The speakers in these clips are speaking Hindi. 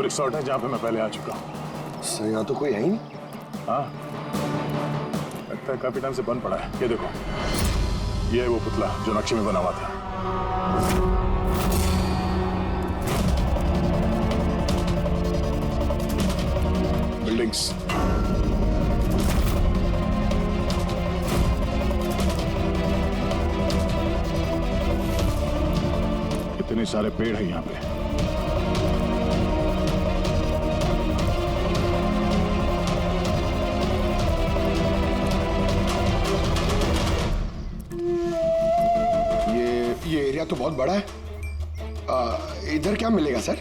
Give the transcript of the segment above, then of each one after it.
रिसोर्ट है जहाँ पे मैं पहले आ चुका हूँ। सर यहाँ तो कोई है ही नहीं। हाँ, लगता है काफी टाइम से बंद पड़ा है। ये देखो, ये है वो पुतला जो नक्शे में बना हुआ था। बिल्डिंग्स, इतने सारे पेड़ हैं यहाँ पे। ये एरिया तो बहुत बड़ा है। इधर क्या मिलेगा सर?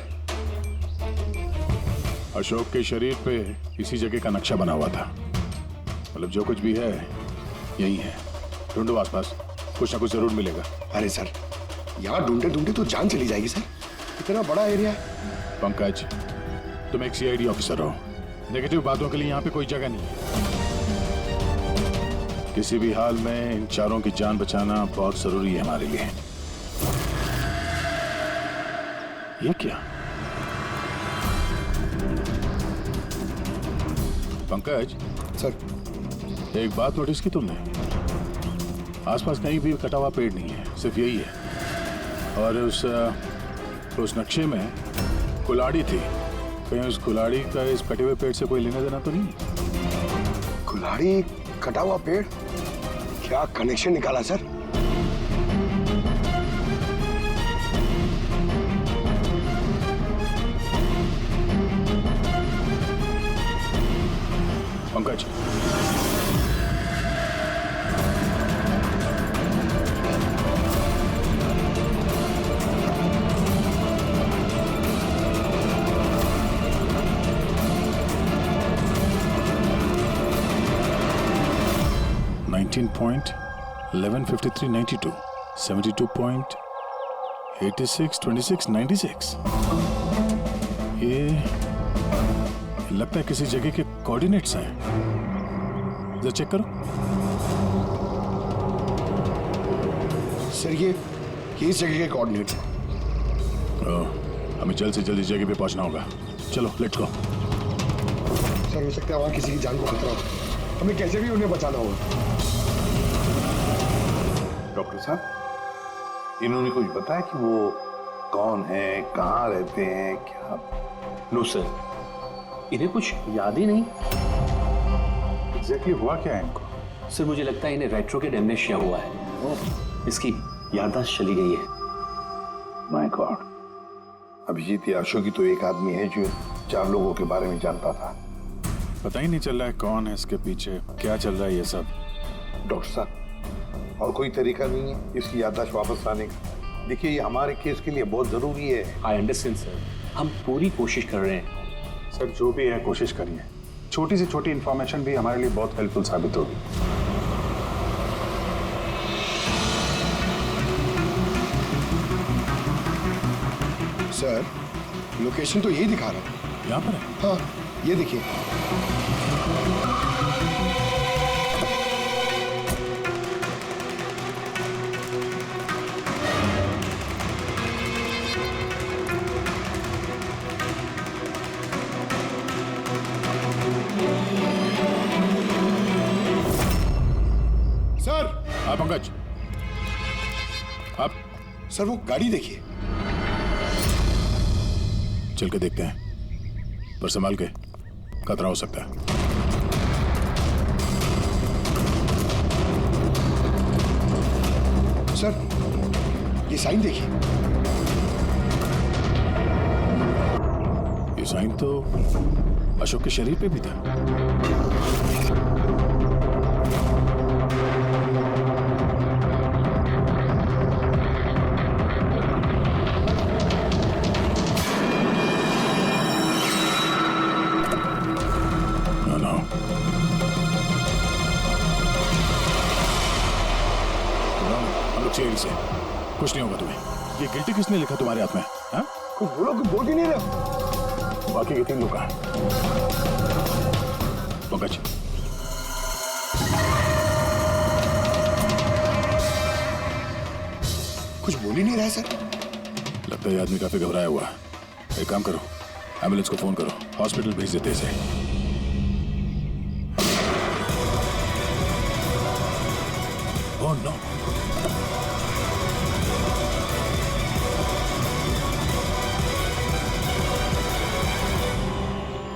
अशोक के शरीर पे इसी जगह का नक्शा बना हुआ था। मतलब जो कुछ भी है यही है। ढूंढो आसपास, कुछ ना कुछ जरूर मिलेगा। अरे सर, यहाँ ढूंढते ढूंढते तो जान चली जाएगी सर। इतना बड़ा एरिया है। पंकज, तुम एक सीआईडी ऑफिसर हो। नेगेटिव बातों के लिए यहाँ पे कोई जगह नहीं है। किसी भी हाल में इन चारों की जान बचाना बहुत जरूरी है हमारे लिए। ये क्या? पंकज सर, एक बात नोटिस की तुमने? आसपास कहीं भी कटा हुआ पेड़ नहीं है, सिर्फ यही है। और उस नक्शे में कुल्हाड़ी थी। कहीं उस कुल्हाड़ी का इस कटे हुए पेड़ से कोई लेना देना तो नहीं? कुल्हाड़ी, कटा हुआ पेड़, क्या कनेक्शन निकाला सर? पंकज, .115392 72.862696। ये लगता है किसी जगह के कोऑर्डिनेट्स हैं। जरा चेक करो। सर, ये इस जगह के कोऑर्डिनेट्स हैं। हमें जल्द से जल्द इस जगह पे पहुंचना होगा। चलो, लेट्स गो। सर, हो सकता है वहां किसी की जान को खतरा हो। हमें कैसे भी उन्हें बचाना होगा। डॉक्टर साहब, इन्होंने कुछ बताया कि वो कौन है, कहाँ रहते हैं, क्या? नो सर, इन्हें कुछ याद ही नहीं। एग्जैक्टली हुआ क्या है इनको? सर, मुझे लगता है इन्हें रेट्रोकेड एमनेशिया हुआ है। इसकी याददाश्त चली गई है। My God. अभिजीत याशो की तो एक आदमी है जो 4 लोगों के बारे में जानता था। पता ही नहीं चल रहा है कौन है इसके पीछे, क्या चल रहा है ये सब। डॉक्टर साहब, और कोई तरीका नहीं है इसकी याददाश्त वापस लाने का? देखिए, ये हमारे केस के लिए बहुत जरूरी है। आई अंडरस्टैंड सर, हम पूरी कोशिश कर रहे हैं। सर, जो भी है कोशिश करिए। छोटी से छोटी इंफॉर्मेशन भी हमारे लिए बहुत हेल्पफुल साबित होगी। सर, लोकेशन तो यही दिखा रहा है। यहाँ पर है? हाँ, ये देखिए। सर, हाँ पंकज, आप सर वो गाड़ी देखिए। चल के देखते हैं, पर संभाल के, खतरा हो सकता है। सर, ये साइन देखिए। ये साइन तो अशोक के शरीर पे भी था। से कुछ नहीं होगा तुम्हें। ये गिल्टी किसने लिखा तुम्हारे हाथ में? हाँ? कुछ बोलो, कुछ बोल ही नहीं रहे। बाकी के 3 लोग कहाँ? पंकज, कुछ बोल ही नहीं रहा सर। लगता है ये आदमी काफी घबराया हुआ है। एक काम करो, एम्बुलेंस को फोन करो, हॉस्पिटल भेज देते इसे। ओह नो,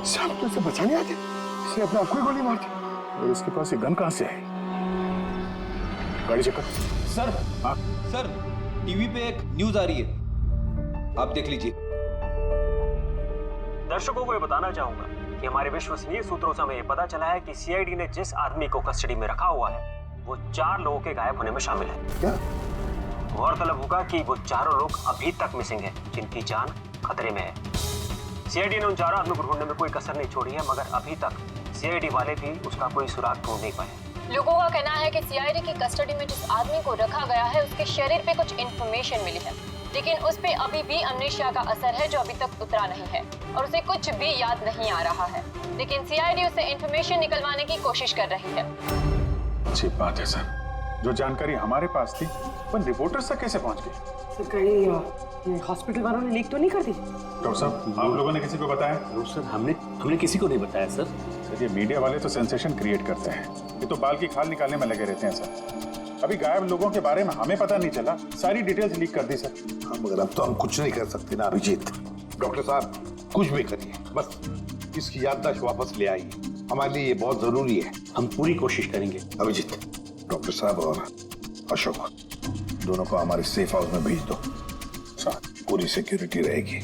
साहब तो इसे बचाने आते, इसने अपने आप को ही गोली मार दी। और इसके पास ये गन कहां से आई? गाड़ी चेक कर। सर हाँ? सर, टीवी पे एक न्यूज आ रही है, आप देख लीजिए। दर्शकों को ये बताना चाहूंगा कि हमारे विश्वसनीय सूत्रों से हमें ये पता चला है कि सीआईडी ने जिस आदमी को कस्टडी में रखा हुआ है वो 4 लोगों के गायब होने में शामिल है। क्या? गौरतलब होगा कि वो चारों लोग अभी तक मिसिंग हैं, जिनकी जान खतरे में है। सीआईडी ने उन चारों आदमियों को ढूंढने में कोई कसर नहीं छोड़ी है, मगर अभी तक सीआईडी वाले भी उसका कोई सुराग ढूंढ नहीं पाए। लोगों का कहना है कि सीआईडी की कस्टडी में जिस आदमी को रखा गया है उसके शरीर पे कुछ इंफॉर्मेशन मिली है, लेकिन उस पे अभी भी अमनेशिया का असर है जो अभी तक उतरा नहीं है और उसे कुछ भी याद नहीं आ रहा है। लेकिन सीआईडी उसे इंफॉर्मेशन निकलवाने की कोशिश कर रही है। अच्छी बात है सर, जो जानकारी हमारे पास थी पर रिपोर्टर्स तक कैसे पहुंच गई? सर कहीं हॉस्पिटल वालों ने लीक तो नहीं कर दी? डॉक्टर साहब, आप लोगों ने किसी को बताया? नो सर, हमने किसी को नहीं बताया सर। सर, ये मीडिया वाले तो सेंसेशन क्रिएट करते हैं, ये तो बाल की खाल निकालने में लगे रहते हैं सर। अभी गायब लोगों के बारे में हमें पता नहीं चला, सारी डिटेल्स लीक कर दी सर। हाँ, मगर अब तो हम कुछ नहीं कर सकते ना अभिजीत। डॉक्टर साहब कुछ भी करिए, बस इसकी याददाश्त वापस ले आइए, हमारे लिए ये बहुत जरूरी है। हम पूरी कोशिश करेंगे। अभिजीत, डॉक्टर साहब और अशोक दोनों को हमारे सेफ हाउस में भेज दो, साथ पूरी सिक्योरिटी रहेगी।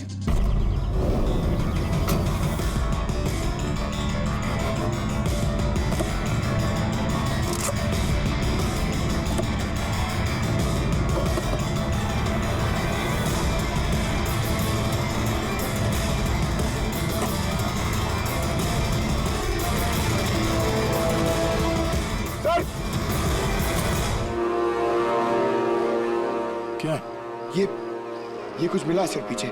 क्या? ये कुछ मिला है सर पीछे।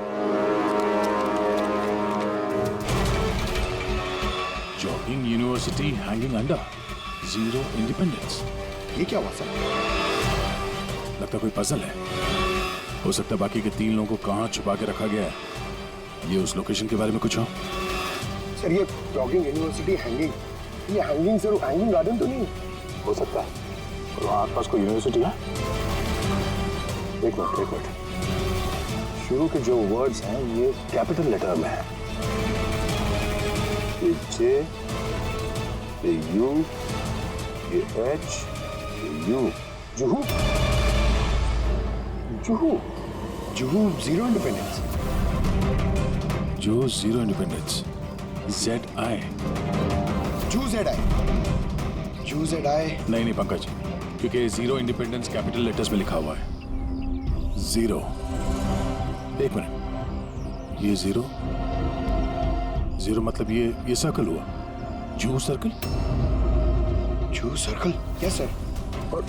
Jogging university hanging under, zero independence. ये क्या हुआ सर? लगता कोई पजल है। हो सकता है बाकी के 3 लोगों को कहां छुपा के रखा गया है। ये उस लोकेशन के बारे में कुछ हो? सर ये जॉगिंग यूनिवर्सिटी हैंगिंग, ये हैंगिंग सर हैंगिंग गार्डन तो नहीं हो सकता है। और वहां आसपास कोई यूनिवर्सिटी है? एक मिनट, शुरू के जो वर्ड्स हैं ये कैपिटल लेटर में है। ये जे, ये यू, ये एच, ये you. Juhu, Juhu, Juhu zero independence. जो जीरो इंडिपेंडेंस, ZI। जू जेड आई। नहीं पंकज, क्योंकि जीरो इंडिपेंडेंस कैपिटल लेटर्स में लिखा हुआ है। जीरो, एक मिनट, ये जीरो मतलब ये सर्कल हुआ, जू सर्कल। जू सर्कल? Yes sir. और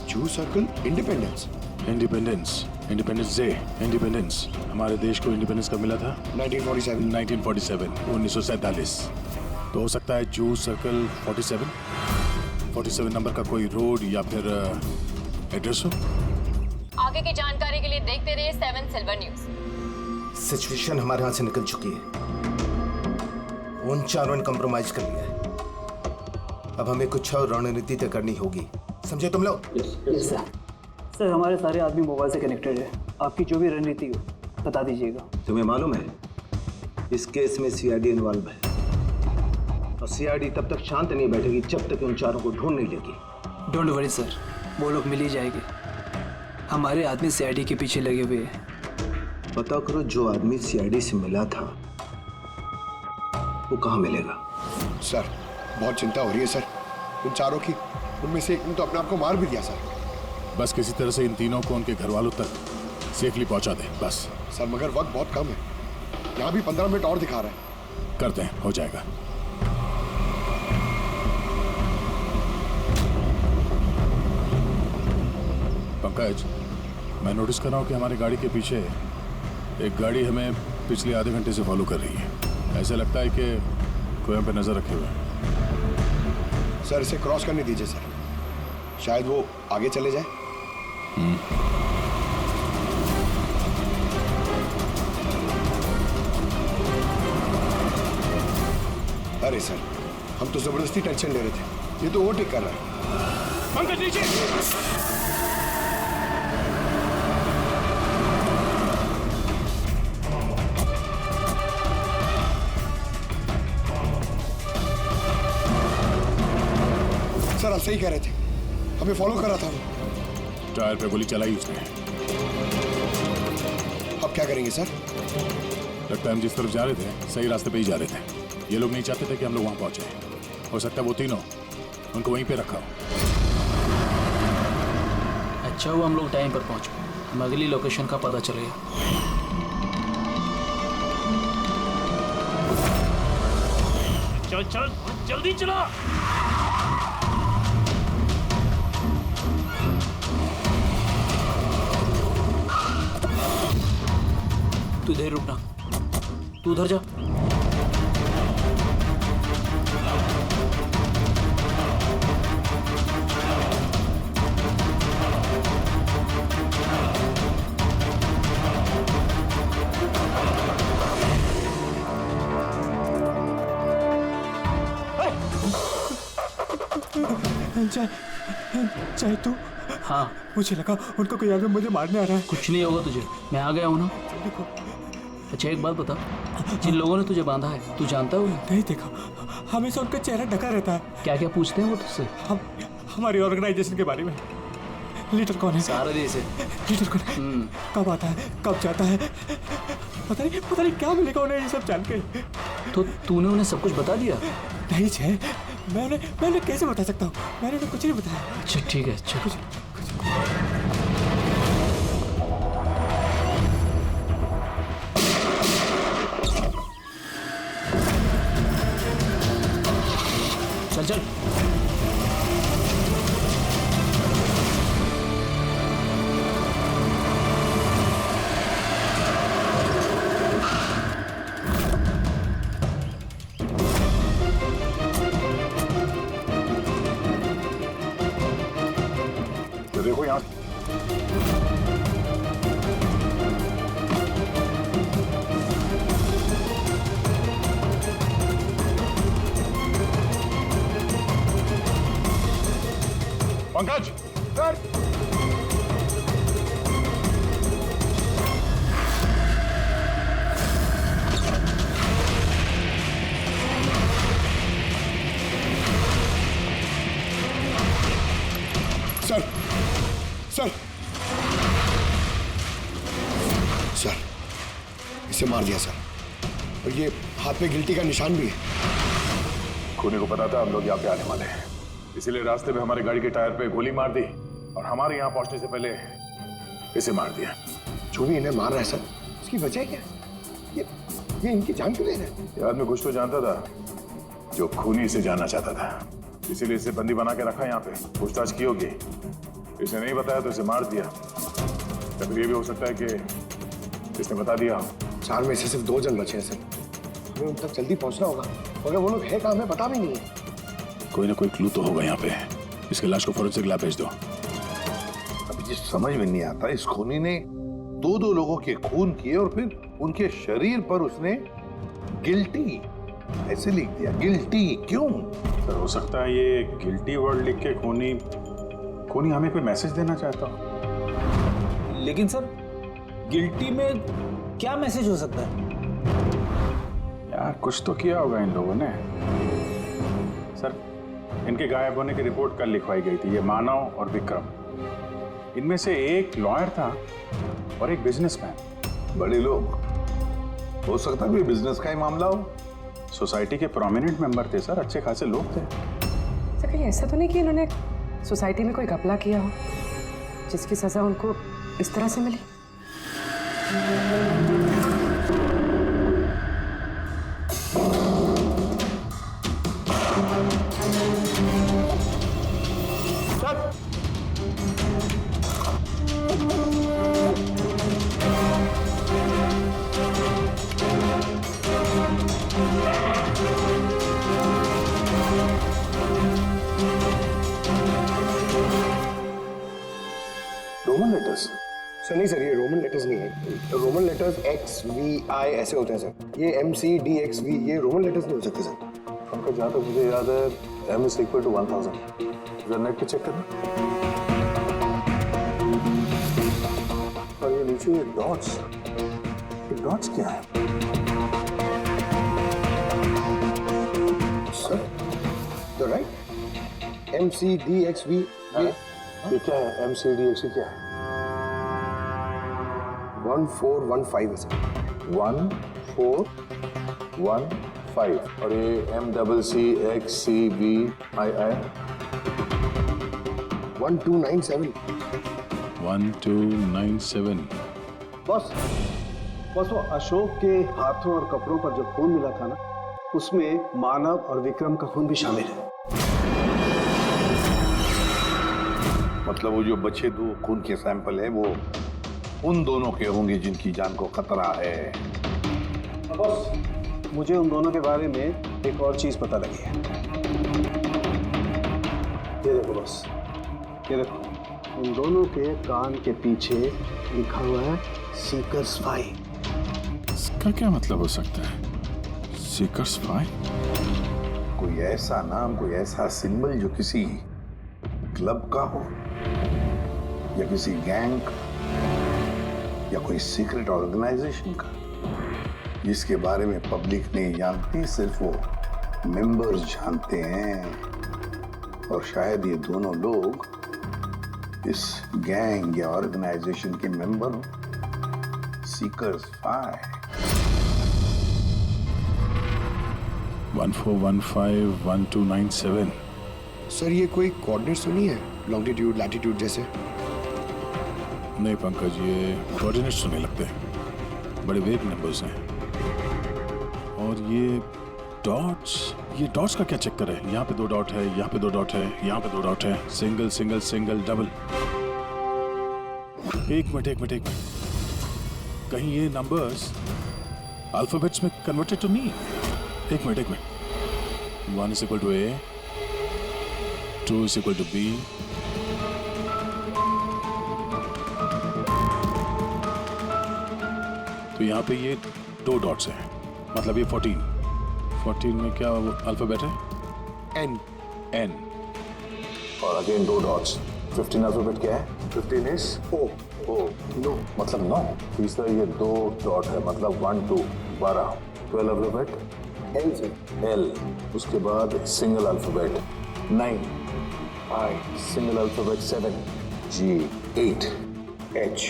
जू सर्कल इंडिपेंडेंस डे। इंडिपेंडेंस, हमारे देश को इंडिपेंडेंस कब मिला था? 1947, 1947। तो हो सकता है जू सर्कल 47 नंबर का कोई रोड या फिर एड्रेस हो। आगे की जानकारी के लिए देखते रहिए 7 सिल्वर न्यूज। सिचुएशन हमारे हाथ से निकल चुकी है, उन चारों ने कंप्रोमाइज कर लिया है। अब हमें कुछ और रणनीति तय करनी होगी, समझे तुम लोग? Yes sir. सर हमारे सारे आदमी मोबाइल से कनेक्टेड है, आपकी जो भी रणनीति हो बता दीजिएगा। तुम्हें मालूम है इस केस में सीआईडी इन्वॉल्व है, और सीआईडी तब तक शांत नहीं बैठेगी जब तक उन चारों को ढूंढ नहीं लेगी। डोंट वरी सर, वो लोग मिल ही जाएंगे। हमारे आदमी सीआईडी के पीछे लगे हुए हैं। पता करो जो आदमी सीआईडी से मिला था वो कहाँ मिलेगा। सर बहुत चिंता हो रही है सर, उन चारों की। उनमें से एक ने तो अपने आप को मार भी दिया सर। बस किसी तरह से इन तीनों को उनके घर वालों तक सेफली पहुंचा दे बस। सर मगर वक्त बहुत कम है, यहाँ भी 15 मिनट और दिखा रहा है। करते हैं, हो जाएगा। पंकज, मैं नोटिस कर रहा हूँ कि हमारी गाड़ी के पीछे एक गाड़ी हमें पिछले आधे घंटे से फॉलो कर रही है। ऐसा लगता है कि कोई हम पे नजर रखे हुए है। सर इसे क्रॉस करने दीजिए सर, शायद वो आगे चले जाए। अरे सर, हम तो जबरदस्ती टेंशन ले रहे थे, ये तो ओवरटेक कर रहा है। पंकज नीचे। सर आप सही कह रहे थे, हमें फॉलो कर रहा था वो। टायर पे गोली चलाई उसने। अब क्या करेंगे सर? लगता है हम जिस तरफ जा रहे थे सही रास्ते पे ही जा रहे थे। ये लोग नहीं चाहते थे कि हम लोग वहां पहुंचे। हो सकता है वो तीनों उनको वहीं पे रखा हो। अच्छा हुआ हम लोग टाइम पर पहुंचे, हम अगली लोकेशन का पता चलेगा। चल चल जल्दी चला। तू इधर रुकना, तू उधर जा। चाहे तू। हाँ मुझे लगा उनको कोई आगे मुझे मारने आ रहा है। कुछ नहीं होगा तुझे, मैं आ गया हूँ ना। अच्छा एक बात बता, जिन लोगों ने तुझे बांधा है तू जानता है उन्हें? नहीं देखा, हमेशा उनका चेहरा ढका रहता है। क्या क्या पूछते हैं वो तुझसे? हम हमारी ऑर्गेनाइजेशन के बारे में। लीडर कौन है? सारा देश है। लीडर कौन है? कब आता है, कब जाता है? पता नहीं क्या मिलेगा उन्हें ये सब जान के। तो तूने उन्हें सब कुछ बता दिया? नहीं छे, मैं उन्हें कैसे बता सकता हूँ? मैंने उन्हें कुछ नहीं बताया। अच्छा ठीक है, अच्छा चल चल। तो देखो यहाँ Pankaj sir. Sir sir sir इसे मार दिया सर, और ये हाथ पे गिल्टी का निशान भी है। खूनी को पता था हम लोग यहाँ पे आने वाले हैं, इसीलिए रास्ते में हमारे गाड़ी के टायर पे गोली मार दी और हमारे यहाँ पहुंचने से पहले इसे मार दिया। जो भी इन्हें मार रहा है सर, उसकी वजह क्या? ये इनकी जान क्यों ले रहे हैं? ये आदमी कुछ तो जानता था जो खूनी इसे जानना चाहता था, इसीलिए इसे बंदी बना के रखा यहाँ पे। पूछताछ की होगी, इसे नहीं बताया तो इसे मार दिया। या फिर ये भी हो सकता है कि इसने बता दिया हो। 4 में से सिर्फ 2 जन बचे हैं सर, हमें उन तक जल्दी पहुंचना होगा, मगर वो लोग है कहाँ हमें पता भी नहीं है। कोई ना कोई क्लू तो होगा यहाँ पे। इसके लाश को फोरेंसिक लैब भेज दो। अभी जिस समझ में नहीं आता, इस खूनी ने 2 लोगों के खून किए और फिर उनके शरीर पर उसने गिल्टी ऐसे लिख दिया। गिल्टी क्यों? सर हो सकता है ये गिल्टी वर्ड लिख के खूनी हमें कोई मैसेज देना चाहता हो। लेकिन सर गिल्टी में क्या मैसेज हो सकता है? यार कुछ तो किया होगा इन लोगों ने। सर इनके गायब होने की रिपोर्ट कल लिखवाई गई थी। ये मानव और विक्रम, इनमें से एक लॉयर था और एक बिजनेसमैन। बड़े लोग, हो सकता है कोई बिजनेस का ही मामला हो। सोसाइटी के प्रोमिनेंट मेंबर थे सर, अच्छे खासे लोग थे। सर कहीं ऐसा तो नहीं कि इन्होंने सोसाइटी में कोई घपला किया हो जिसकी सजा उनको इस तरह से मिली? Roman letters? सर नहीं सर, ये रोमन लेटर्स नहीं है। रोमन लेटर्स XVI ऐसे होते हैं सर। ये MC DXV ये रोमन लेटर्स नहीं हो सकते सर। पंकज, जहाँ तक मुझे याद है m is equal to 1000। जरा नेट पे चेक करना। और ये नीचे ये डॉट्स क्या है? Sir, you're right. MCDXV ये क्या है? MCDXV क्या है? 1415 है सर। 1415 और ये MCCXCVII 1297। 1297। बस वो अशोक के हाथों और कपड़ों पर जो खून मिला था ना, उसमें मानव और विक्रम का खून भी शामिल है। मतलब वो जो बचे दो खून के सैंपल है वो उन दोनों के होंगे जिनकी जान को खतरा है। बस मुझे उन दोनों के बारे में एक और चीज पता लगी है। ये देखो बस, ये देखो, उन दोनों के कान के पीछे लिखा हुआ है सीकर्स 5। इसका क्या मतलब हो सकता है? सीकर्स 5? कोई ऐसा नाम, कोई ऐसा सिंबल जो किसी क्लब का हो या किसी गैंग या कोई सीक्रेट ऑर्गेनाइजेशन का, जिसके बारे में पब्लिक नहीं जानती, सिर्फ वो मेंबर्स जानते हैं। और शायद ये दोनों लोग इस गैंग या ऑर्गेनाइजेशन के मेंबर हो। सीकर्स 5। 1415 1297। सर, ये कोई कोऑर्डिनेट्स तो नहीं है, लॉन्गिट्यूड लैटिट्यूड जैसे? नहीं पंकज, ये कोऑर्डिनेट्स तो नहीं लगते, बड़े वेग नंबर्स हैं। और ये डॉट्स का क्या चक्कर है? यहाँ पे 2 डॉट है, यहाँ पे 2 डॉट है, यहाँ पे 2 डॉट है, सिंगल सिंगल सिंगल डबल। एक मिनट, कहीं ये नंबर्स अल्फाबेट्स में कन्वर्टेड तो नहीं? एक minute. 1 is equal to A, 2 is equal to B, तो यहाँ पे ये 2 डॉट्स हैं, मतलब ये 14 में क्या अल्फाबेट है? N। और अगेन 2 डॉट्स। 15 अल्फाबेट क्या है? 15 इज O। नो मतलब 9। तीसरा ये 2 डॉट है, मतलब 1 2 12। 12 अल्फाबेट L से। L। उसके बाद single alphabet 9। I single alphabet 7। G 8। H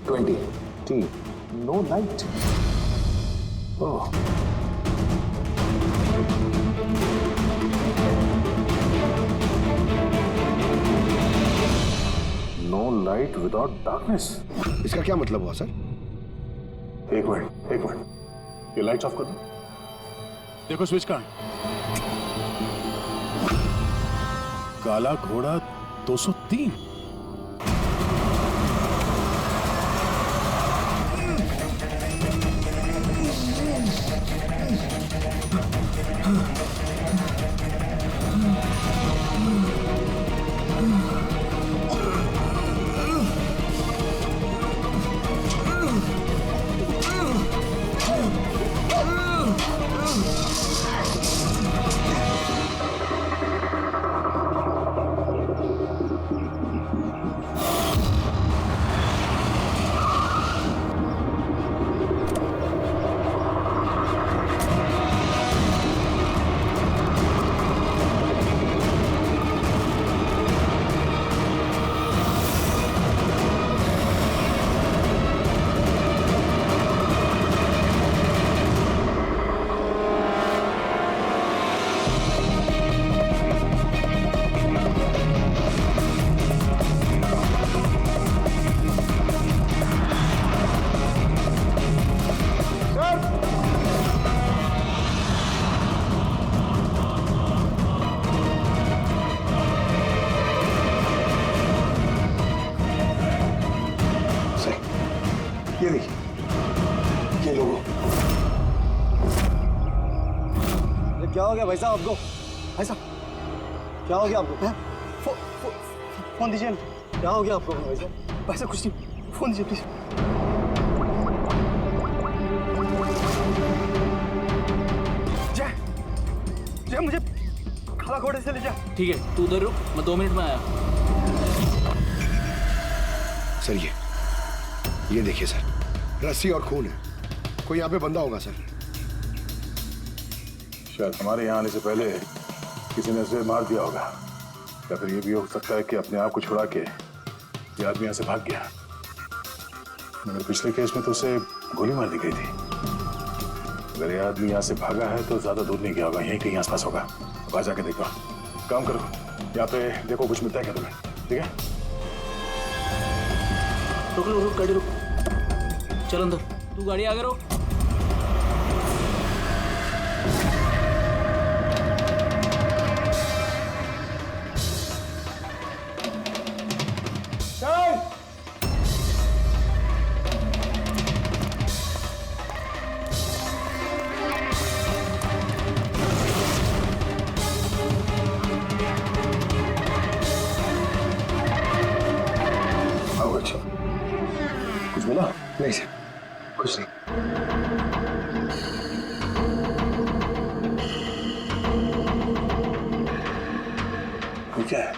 20। T no light. Oh, no light without darkness. इसका क्या मतलब हुआ सर? एक मिनट, ये लाइट ऑफ कर दो। देखो स्विच कहाँ है? काला घोड़ा 203। ये देखिए, ये लोगो। क्या हो गया भाई साहब आपको? भाई साहब क्या हो गया आपको? फोन दीजिए ना। क्या हो गया आपको भाई साहब? भाई साहब कुछ नहीं, फोन दीजिए प्लीज। जय मुझे मुझे खाला घोड़े से ले जा। ठीक है, तू उधर रुक, मैं 2 मिनट में आया। सर ये देखिए सर, रस्सी और खून है। कोई यहाँ पे बंदा होगा सर। शायद हमारे यहाँ आने से पहले किसी ने उसे मार दिया होगा, या फिर ये भी हो सकता है कि अपने आप को छुड़ा के ये आदमी यहाँ से भाग गया। मगर पिछले केस में तो उसे गोली मार दी गई थी। अगर ये आदमी यहाँ से भागा है तो ज्यादा दूर नहीं गया होगा, यहीं कहीं आसपास होगा। अब जाके देखो, काम करो, यहाँ पे देखो कुछ मिलता है क्या तुम्हें, ठीक है? रुक लो, रुक गाड़ी रुक, चल अंदर, तू गाड़ी आगे रोक। कुछ मिला? नहीं सर, कुछ नहीं। क्या है?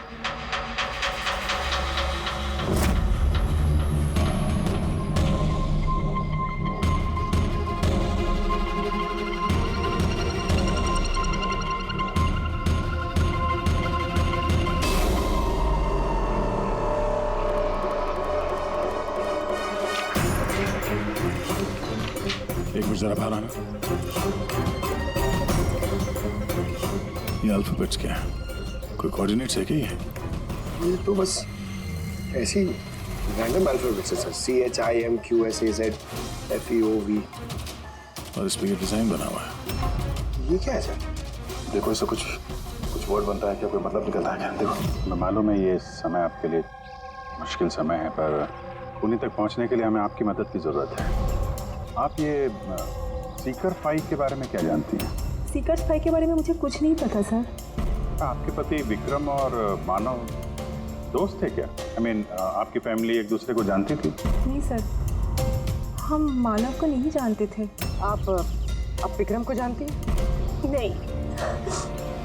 एक मिनट जरा बाहर आना। ये अल्फाबेट्स क्या है? कोई कोऑर्डिनेट्स है क्या ये तो बस ऐसी रैंडम अल्फाबेट्स है सर। CHIMQSAZFEOV। और इस पे ये डिजाइन बना हुआ है। ये क्या है सर? देखो इससे कुछ वर्ड बनता है क्या, कोई मतलब निकलता है क्या? देखो, मैं मालूम है ये समय आपके लिए मुश्किल समय है, पर उन्हीं तक पहुंचने के लिए हमें आपकी मदद की जरूरत है। आप ये सीकर फाई के बारे में क्या जानती हैं? सीकर फाई के बारे में मुझे कुछ नहीं पता सर। आपके पति विक्रम और मानव दोस्त थे क्या? I mean, आपकी फैमिली एक दूसरे को जानती थी? नहीं सर, हम मानव को नहीं जानते थे। आप विक्रम को जानती हैं? नहीं,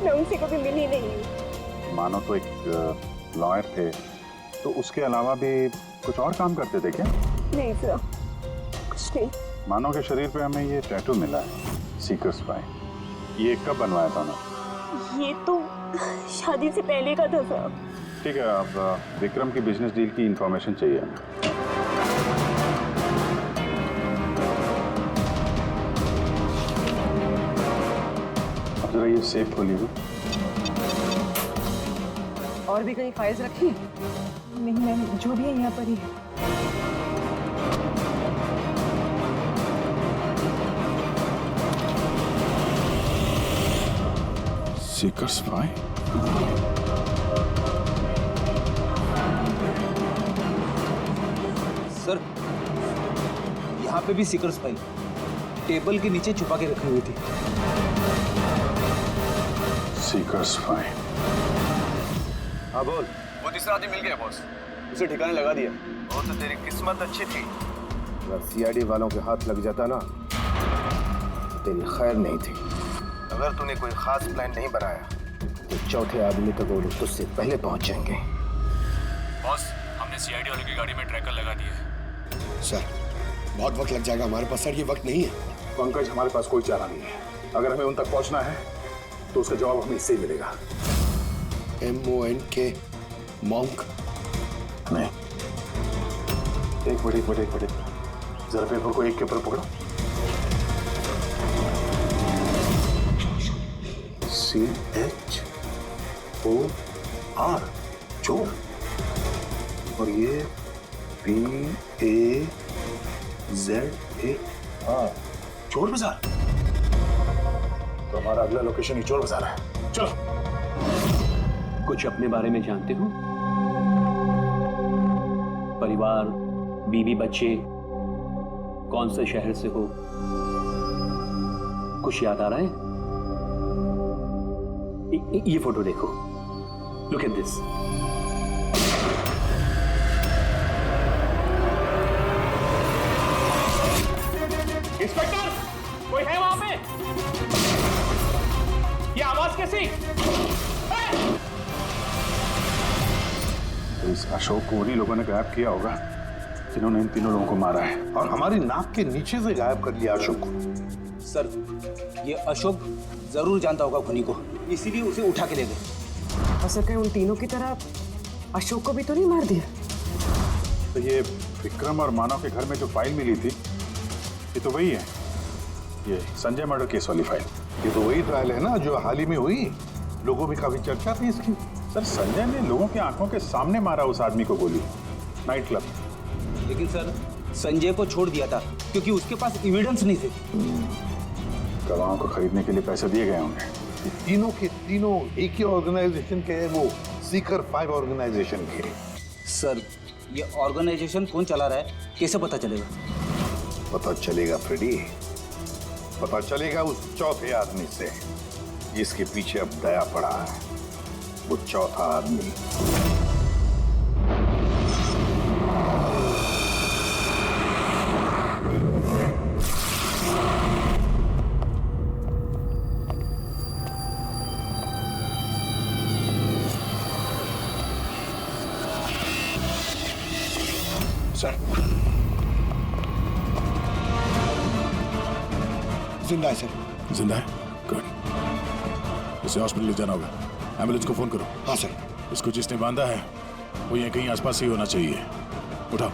मैं उनसे कभी मिली नहीं। मानव तो एक लॉयर थे, तो उसके अलावा भी कुछ और काम करते थे क्या? नहीं सर, कुछ नहीं। मानव के शरीर पे हमें ये टैटू मिला है, सीकर्स फाई। ये कब बनवाया था उन्होंने? ये तो शादी से पहले का था सर। ठीक है, अब विक्रम की बिजनेस डील की इंफॉर्मेशन चाहिए हमें। अब जरा ये सेफ खोलिए। और भी कहीं फाइल्स रखी? नहीं मैम, जो भी है यहाँ पर ही है। Seekers phi? सर, यहाँ पे भी सीकर्स फाइल टेबल के नीचे छुपा के रखी हुई थी। सीकर्स फाई? हाँ बोल। वो तीसरा आदमी मिल गया बॉस, उसे ठिकाने लगा दिया। वो तो तेरी किस्मत अच्छी थी। अगर सीआईडी वालों के हाथ लग जाता ना, तेरी खैर नहीं थी। अगर तूने कोई खास प्लान नहीं बनाया तो चौथे आदमी तक वो लोग तुझसे पहले पहुंच जाएंगे। बॉस, हमने सीआईडी वालों की गाड़ी में ट्रैकर लगा दिया है। सर, बहुत वक्त लग जाएगा हमारे पास। सर, ये वक्त नहीं है। पंकज, हमारे पास कोई चारा नहीं है। अगर हमें उन तक पहुंचना है तो उसका जवाब हमें इससे ही मिलेगा। MONK monk? नहीं, एक मिनट, जरा पेपर को एक के ऊपर पकड़ो। CHOR, चोर। और ये BAZA, चोर बाजार। तो हमारा अगला लोकेशन ही चोर बाजार है। चलो। कुछ अपने बारे में जानते हो? परिवार, बीवी, बच्चे, कौन से शहर से हो? कुछ याद आ रहा है? ये फोटो देखो, लुक एट दिस। इंस्पेक्टर, कोई है वहां पे? ये आवाज कैसे ऐसी। तो इस अशोक को उन्हीं लोगों ने गायब किया होगा जिन्होंने इन तीनों लोगों को मारा है, और हमारी नाक के नीचे से गायब कर लिया अशोक को। सर, ये अशोक जरूर जानता होगा खुनी को, इसीलिए उसे उठा के ले गए। और सर कहीं उन तीनों की तरह अशोक को भी तो नहीं मार दिया? तो ये विक्रम और मानव के घर में जो फाइल मिली थी, ये तो वही है, ये संजय मर्डर केस वाली फाइल। ये तो वही ट्रायल है ना जो हाल ही में हुई, लोगों में काफी चर्चा थी इसकी। सर, संजय ने लोगों की आंखों के सामने मारा उस आदमी को गोली, नाइट क्लब। लेकिन सर, संजय को छोड़ दिया था क्योंकि उसके पास एविडेंस नहीं थे। गवाहों को खरीदने के लिए पैसे दिए गए होंगे। तीनों के तीनों एक ही ऑर्गेनाइजेशन के हैं, वो सीकर 5 ऑर्गेनाइजेशन के। सर, ये ऑर्गेनाइजेशन कौन चला रहा है, कैसे पता चलेगा? पता चलेगा फ्रेडी, पता चलेगा उस चौथे आदमी से जिसके पीछे अब दया पड़ा है। वो चौथा आदमी सर, जिंदा है सर। जिंदा है? गुड। इसे हॉस्पिटल ले जाना होगा। एम्बुलेंस को फोन करो। हाँ सर। इसको जिसने बांधा है वो यहाँ कहीं आसपास ही होना चाहिए। उठाओ।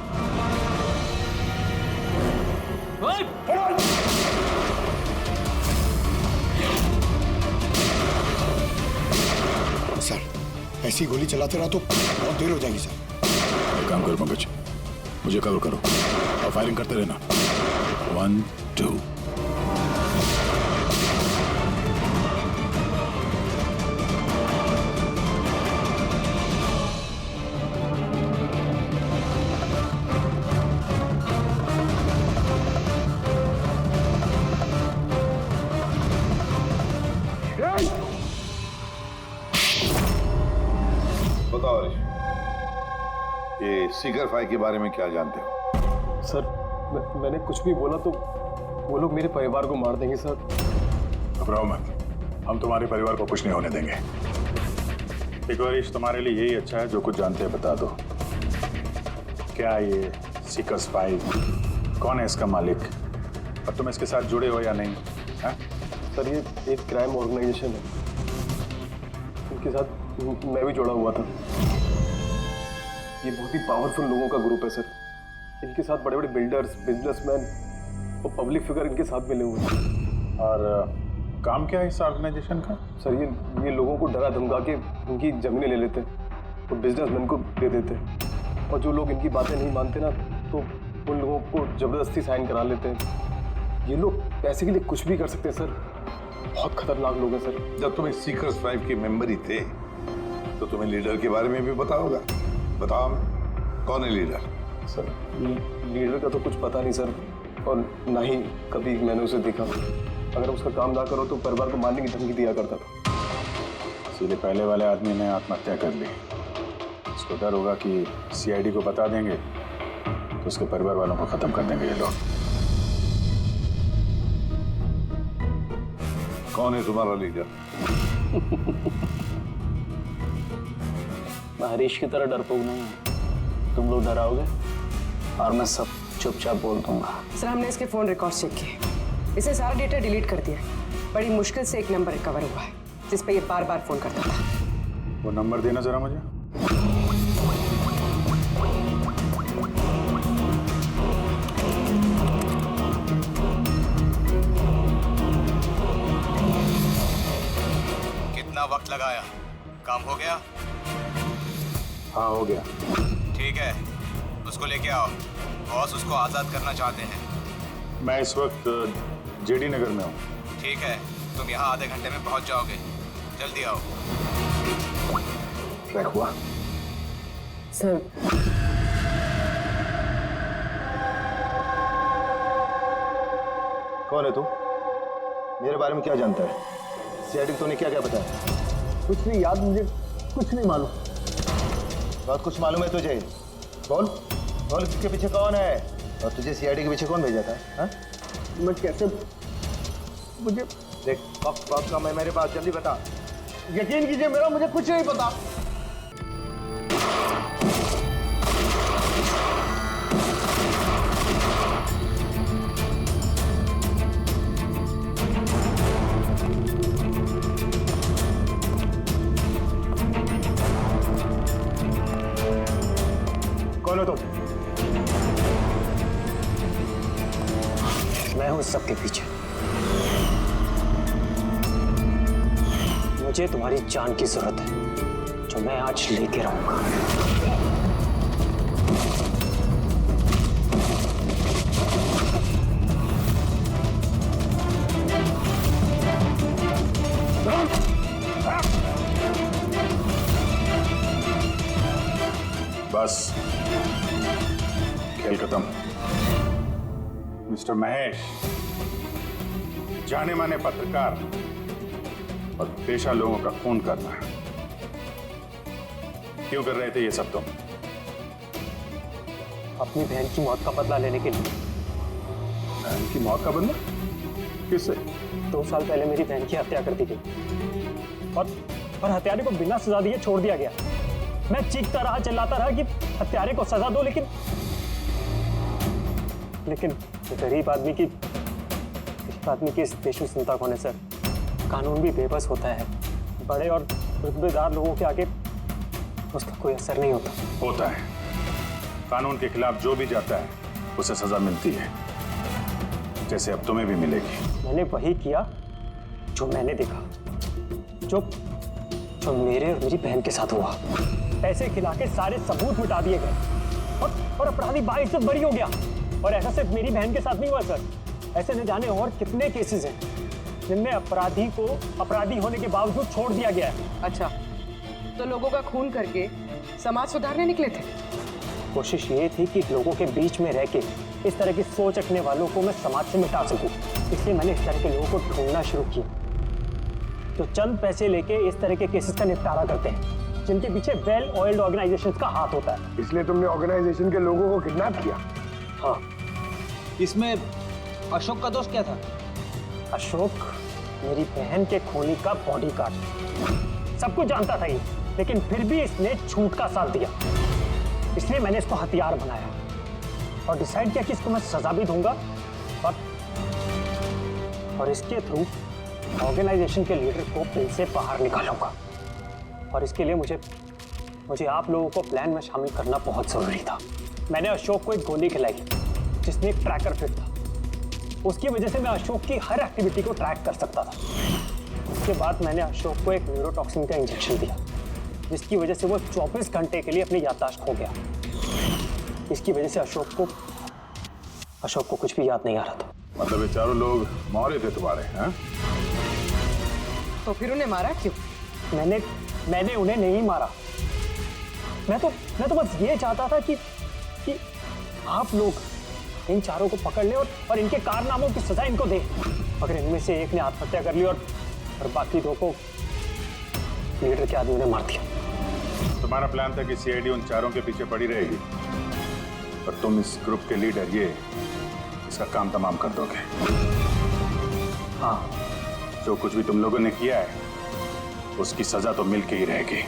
सर, ऐसी गोली चलाते रहा तो बहुत देर हो जाएगी सर। एक काम करो पंकज, मुझे कवर करो और फायरिंग करते रहना। 1 2। बताओ हरीश, ये सीकर 5 के बारे में क्या जानते हो? सर, मैंने कुछ भी बोला तो वो लोग मेरे परिवार को मार देंगे सर। घबराओ मत, हम तुम्हारे परिवार को कुछ नहीं होने देंगे। देखो हरीश, तुम्हारे लिए यही अच्छा है, जो कुछ जानते हैं बता दो। क्या ये सीकर्स 5, कौन है इसका मालिक, और तुम इसके साथ जुड़े हो या नहीं? है? सर, ये एक क्राइम ऑर्गेनाइजेशन है, इनके साथ मैं भी जुड़ा हुआ था। ये बहुत ही पावरफुल लोगों का ग्रुप है सर। इनके साथ बड़े बड़े बिल्डर्स, बिजनेसमैन और पब्लिक फिगर इनके साथ मिले हुए हैं। और काम क्या है इस ऑर्गेनाइजेशन का? सर, ये लोगों को डरा धमका के उनकी जमीनें ले लेते और बिजनेसमैन को दे देते, और जो लोग इनकी बातें नहीं मानते ना तो उन लोगों को जबरदस्ती साइन करा लेते हैं। ये लोग पैसे के लिए कुछ भी कर सकते हैं सर। बहुत खतरनाक लोग हैं सर। जब तुम सीकर्स 5 के मेंबर ही थे तो तुम्हें लीडर के बारे में भी पता होगा। बताओ कौन है लीडर? सर, लीडर का तो कुछ पता नहीं सर, और ना ही कभी मैंने उसे देखा। अगर उसका काम ना करो तो परिवार को मारने की धमकी दिया करता था। सीधे पहले वाले आदमी ने आत्महत्या कर ली। उसको डर होगा कि सीआईडी को बता देंगे तो उसके परिवार वालों को खत्म कर देंगे ये लोग। कौन है तुम्हारा लीडर? मैं हरीश की तरह डरपोक नहीं हूँ। तुम लोग डराओगे और मैं सब चुपचाप बोल दूंगा। सर, हमने इसके फोन रिकॉर्ड चेक किए, इसे सारा डेटा डिलीट कर दिया। बड़ी मुश्किल से एक नंबर रिकवर हुआ है जिस पे ये बार बार फोन करता था। वो नंबर देना जरा मुझे। कितना वक्त लगाया? काम हो गया? हाँ, हो गया। ठीक है, उसको लेके आओ। बॉस उसको आजाद करना चाहते हैं। मैं इस वक्त जेडी नगर में हूँ। ठीक है, तुम यहाँ आधे घंटे में पहुँच जाओगे। जल्दी आओ। ट्रैक हुआ? सर, कौन है तू? मेरे बारे में क्या जानता है? सीआईडी तूने क्या क्या बताया? कुछ नहीं याद, मुझे कुछ नहीं मालूम। बहुत कुछ मालूम है तुझे। बोल बोल, इसके पीछे कौन है और तुझे सीआईडी के पीछे कौन भेजा था? हाँ? मैं कैसे, मुझे देख, वक्त का मैं मेरे पास, जल्दी बता। यकीन कीजिए मेरा मुझे कुछ नहीं पता। कौन हो तुम? मैं हूं सबके पीछे। मुझे तुम्हारी जान की जरूरत है, जो मैं आज लेके रहूंगा। बस खेल खत्म। मिस्टर महेश, जाने माने पत्रकार और पेशा लोगों का खून करना क्यों कर रहे थे ये सब तुम? अपनी बहन की मौत का बदला लेने के लिए। बहन की मौत का बदला? किससे? 2 साल पहले मेरी बहन की हत्या कर दी गई और हत्यारे को बिना सजा दिए छोड़ दिया गया। मैं चीखता रहा, चिल्लाता रहा कि हत्यारे को सजा दो, लेकिन गरीब आदमी की इस देश में चिंता कौन है सर? कानून भी बेबस होता है। बड़े और रुतबेदार लोगों के आगे उसका कोई असर नहीं होता है। कानून के खिलाफ जो भी जाता है उसे सजा मिलती है, जैसे अब तुम्हें भी मिलेगी। मैंने वही किया जो मैंने देखा, जो मेरे और मेरी बहन के साथ हुआ। पैसे खिला के सारे सबूत मिटा दिए गए और अपराधी बाइज्जत बरी हो गया। और ऐसा सिर्फ मेरी बहन के साथ नहीं हुआ सर, ऐसे न जाने और कितने केसेस हैं जिनमें अपराधी को अपराधी होने के बावजूद छोड़ दिया गया है। अच्छा, तो लोगों का खून करके समाज सुधारने निकले थे? कोशिश ये थी कि लोगों के बीच में रह के इस तरह की सोच रखने वालों को मैं समाज से मिटा सकूं। इसलिए मैंने इस तरह के लोगों को ढूंढना शुरू किया जो चंद पैसे लेके इस तरह के केसेस का निपटारा करते हैं, जिनके पीछे वेल ऑयल्ड ऑर्गेनाइजेशंस का हाथ होता है। इसलिए तुमने ऑर्गेनाइजेशन के लोगों को किडनैप किया? हाँ। इसमें अशोक का दोष क्या था? अशोक मेरी बहन के खूनी का बॉडीगार्ड। सब कुछ जानता था ये, लेकिन फिर भी इसने झूठ का साथ दिया। इसलिए मैंने इसको हथियार बनाया और डिसाइड किया कि इसको मैं सजा भी दूंगा और इसके थ्रू ऑर्गेनाइजेशन के लीडर को दिल से बाहर निकालूंगा। और इसके लिए मुझे आप लोगों को प्लान में शामिल करना बहुत जरूरी था। मैंने अशोक को एक गोली खिलाई जिसमें एक ट्रैकर फिट था। उसकी वजह से मैं अशोक की हर एक्टिविटी को ट्रैक कर सकता था। उसके बाद मैंने अशोक को एक न्यूरोटॉक्सिन का इंजेक्शन दिया, जिसकी वजह से वो 24 घंटे के लिए अपनी याददाश्त खो गया। इसकी वजह से अशोक को कुछ भी याद नहीं आ रहा था। मतलब ये चारों लोग मौरे थे तुम्हारे? हैं? तो फिर उन्हें मारा क्यों? मैंने उन्हें नहीं मारा। मैं तो बस ये चाहता था कि आप लोग इन चारों को पकड़ ले और इनके कारनामों की सजा इनको दे। अगर इनमें से एक ने आत्महत्या कर ली और बाकी 2 को लीडर के आदमी ने मार दिया। तुम्हारा प्लान था कि सीआईडी उन चारों के पीछे पड़ी रहेगी और तुम इस ग्रुप के लीडर इसका काम तमाम कर दोगे। हाँ, जो कुछ भी तुम लोगों ने किया है उसकी सजा तो मिल के ही रहेगी।